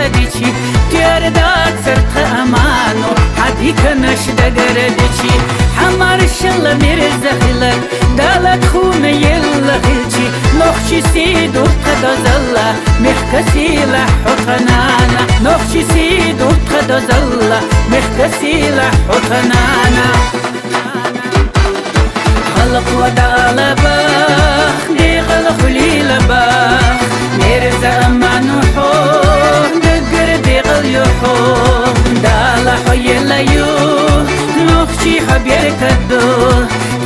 ديشي تيردات سرت أمانو حدي كنش دقر ديشي حمار الشلة مرزخلك دالك خون يلغلشي نوخشي سيدو قدو زلا محكسي لحوطنانا نوخشي سيدو قدو زلا محكسي لحوطنانا خلق ودال باخ دي خلق ليل باخ مرزا أمانو حور دقر دي غليوحو دالا حي الليو نوخشي حبير كدو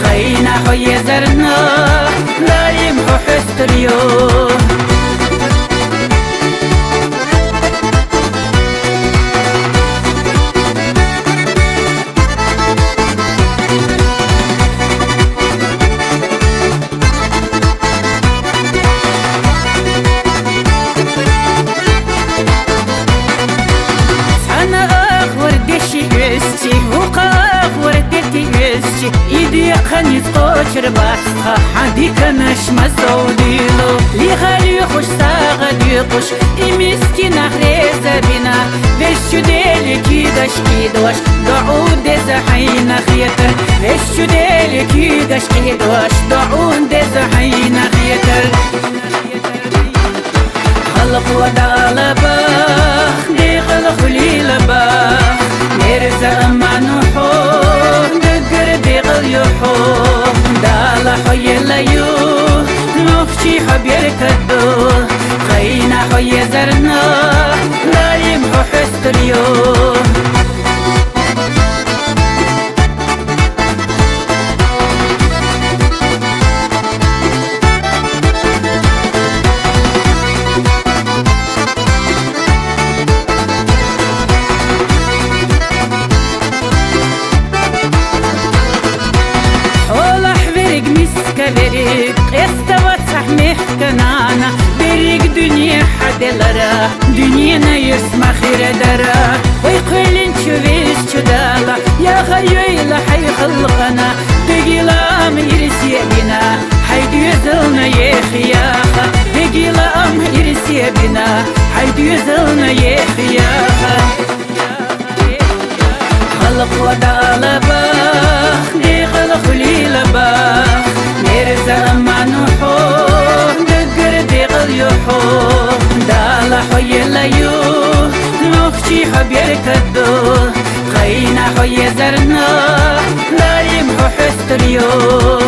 قينا حي زرنا لا يمحو حستريو إيدي خنيز قوشر باسخا حدي كنش مسوديلو لي خالي خوش ساغد يقوش إمسكي نخريزة بنا وشو ديلي كيدش كيدوش دعون دي زحين خيتر وشو ديلي كيدش كيدوش دعون دي زحين خيتر خلق ودال باخ دي خلق ليل باخ مرزا أمانو حور دقر دي غليوحو دالا حي الليو نوخشي حبير كدو قينا حي زرنا لا يمحو حستريو بريق استوت صحمح كنانا بريق دنيا حدلرا دنيانا يسمى خير درا ويقولن شويش شدالا يا خيويلا حي خلقنا دقيلا يرسي بنا حيد يزلنا يا خياخا دقيلا يرسي بنا حيد يزلنا يا خياخا خلق ودال باخ دي خلق ليل باخ مرزا أمانو حور دقر دي غليوحو دالا حي الليو نوخشي حبير كدو قينا حي زرنا لا يمحو حستريو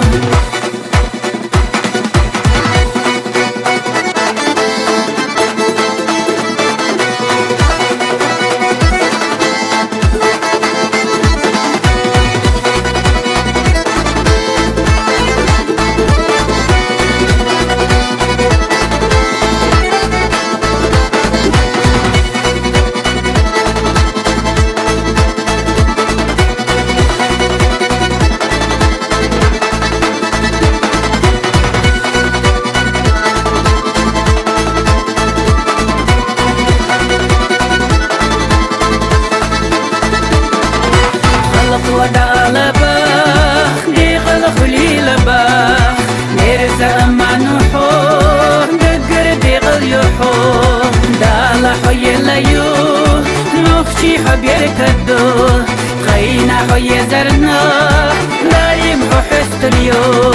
ودال باخ دي خلق ليل باخ مرزا أمانو حور دقر دي غليوحو دالا حي الليو نوخشي حبير كدو قينا حي زرنا لا يمحو حستريو